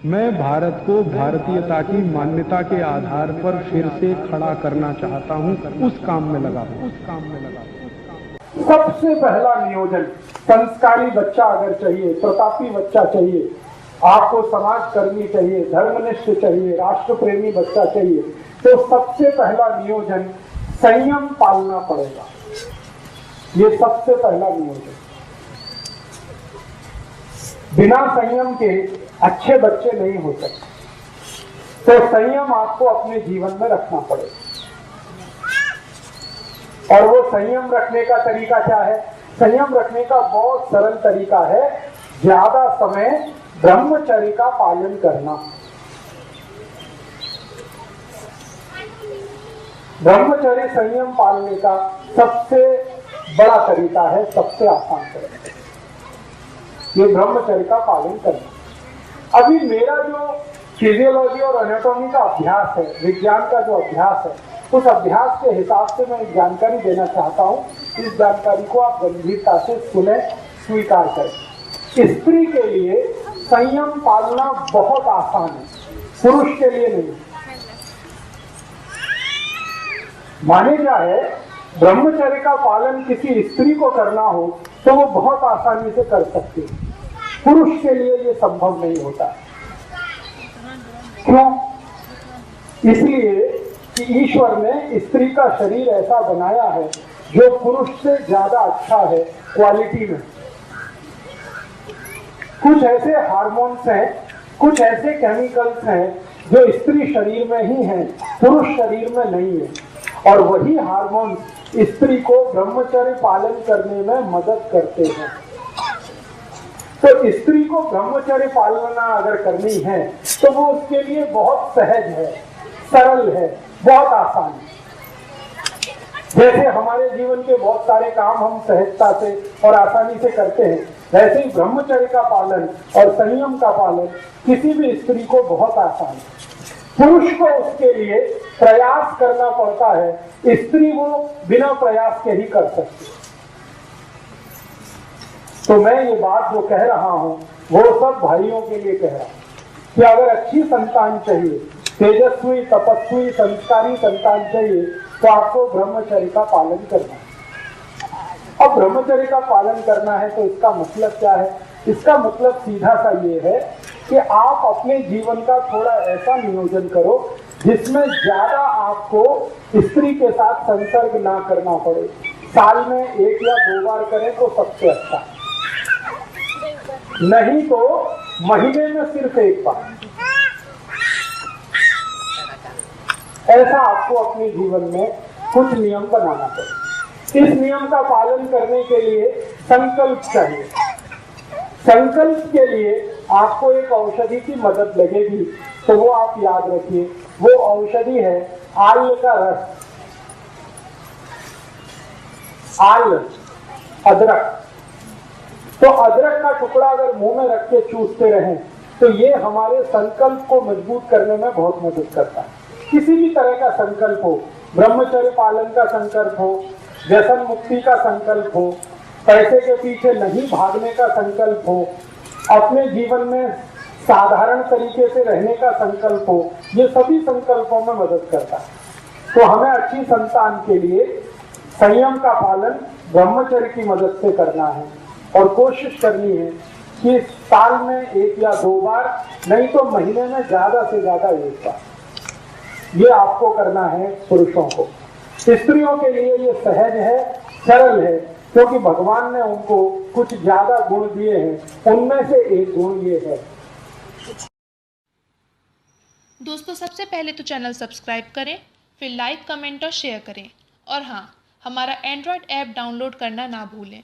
मैं भारत को भारतीयता की मान्यता के आधार पर फिर से खड़ा करना चाहता हूं, उस काम में लगा हूं। सबसे पहला नियोजन, संस्कारी बच्चा अगर चाहिए, प्रतापी बच्चा चाहिए, आपको समाज कर्मी चाहिए, धर्मनिष्ठ चाहिए, राष्ट्र प्रेमी बच्चा चाहिए, तो सबसे पहला नियोजन संयम पालना पड़ेगा। ये सबसे पहला नियोजन। बिना संयम के अच्छे बच्चे नहीं हो सकते, तो संयम आपको अपने जीवन में रखना पड़ेगा। और वो संयम रखने का तरीका क्या है? संयम रखने का बहुत सरल तरीका है, ज्यादा समय ब्रह्मचर्य का पालन करना। ब्रह्मचर्य संयम पालने का सबसे बड़ा तरीका है, सबसे आसान तरीका, ये ब्रह्मचर्य का पालन करना। अभी मेरा जो फिजियोलॉजी और एनाटॉमी का अभ्यास है, विज्ञान का जो अभ्यास है, उस अभ्यास के हिसाब से मैं एक जानकारी देना चाहता हूं। इस जानकारी को आप गंभीरता से सुने, स्वीकार करें। स्त्री के लिए संयम पालना बहुत आसान है, पुरुष के लिए नहीं। माने जाए ब्रह्मचर्य का पालन किसी स्त्री को करना हो तो वो बहुत आसानी से कर सकती है, पुरुष के लिए ये संभव नहीं होता। क्यों? इसलिए कि ईश्वर ने स्त्री का शरीर ऐसा बनाया है जो पुरुष से ज्यादा अच्छा है क्वालिटी में। कुछ ऐसे हार्मोन्स हैं, कुछ ऐसे केमिकल्स हैं जो स्त्री शरीर में ही हैं, पुरुष शरीर में नहीं है। और वही हार्मोन्स स्त्री को ब्रह्मचर्य पालन करने में मदद करते हैं। तो स्त्री को ब्रह्मचर्य पालना अगर करनी है तो वो उसके लिए बहुत सहज है, सरल है, बहुत आसान है। जैसे हमारे जीवन के बहुत सारे काम हम सहजता से और आसानी से करते हैं, वैसे ही ब्रह्मचर्य का पालन और संयम का पालन किसी भी स्त्री को बहुत आसान है। पुरुष को उसके लिए प्रयास करना पड़ता है, स्त्री वो बिना प्रयास के ही कर सकती है। तो मैं ये बात जो कह रहा हूं वो सब भाइयों के लिए कह रहा हूं कि अगर अच्छी संतान चाहिए, तेजस्वी, तपस्वी, संस्कारी संतान चाहिए, तो आपको ब्रह्मचर्य का पालन करना है। अब ब्रह्मचर्य का पालन करना है तो इसका मतलब क्या है? इसका मतलब सीधा सा ये है कि आप अपने जीवन का थोड़ा ऐसा नियोजन करो जिसमें ज्यादा आपको स्त्री के साथ संसर्ग ना करना पड़े। साल में 1 या 2 बार करें तो सबसे अच्छा, नहीं तो महीने में सिर्फ 1 बार। ऐसा आपको अपने जीवन में कुछ नियम बनाना पड़ेगा। इस नियम का पालन करने के लिए संकल्प चाहिए। संकल्प के लिए आपको एक औषधि की मदद लगेगी, तो वो आप याद रखिए, वो औषधि है आल का रस। आल, अदरक। तो अदरक का टुकड़ा अगर मुंह में रख के चूसते रहें तो ये हमारे संकल्प को मजबूत करने में बहुत मदद करता है। किसी भी तरह का संकल्प हो, ब्रह्मचर्य पालन का संकल्प हो, व्यसन मुक्ति का संकल्प हो, पैसे के पीछे नहीं भागने का संकल्प हो, अपने जीवन में साधारण तरीके से रहने का संकल्प हो, ये सभी संकल्पों में मदद करता है। तो हमें अच्छी संतान के लिए संयम का पालन ब्रह्मचर्य की मदद से करना है और कोशिश करनी है कि साल में 1 या 2 बार, नहीं तो महीने में ज्यादा से ज्यादा 1 बार, ये आपको करना है पुरुषों को। स्त्रियों के लिए ये सहज है, सरल है, क्योंकि भगवान ने उनको कुछ ज्यादा गुण दिए हैं, उनमें से एक गुण ये है। दोस्तों, सबसे पहले तो चैनल सब्सक्राइब करें, फिर लाइक, कमेंट और शेयर करें। और हाँ, हमारा एंड्रॉयड ऐप डाउनलोड करना ना भूलें।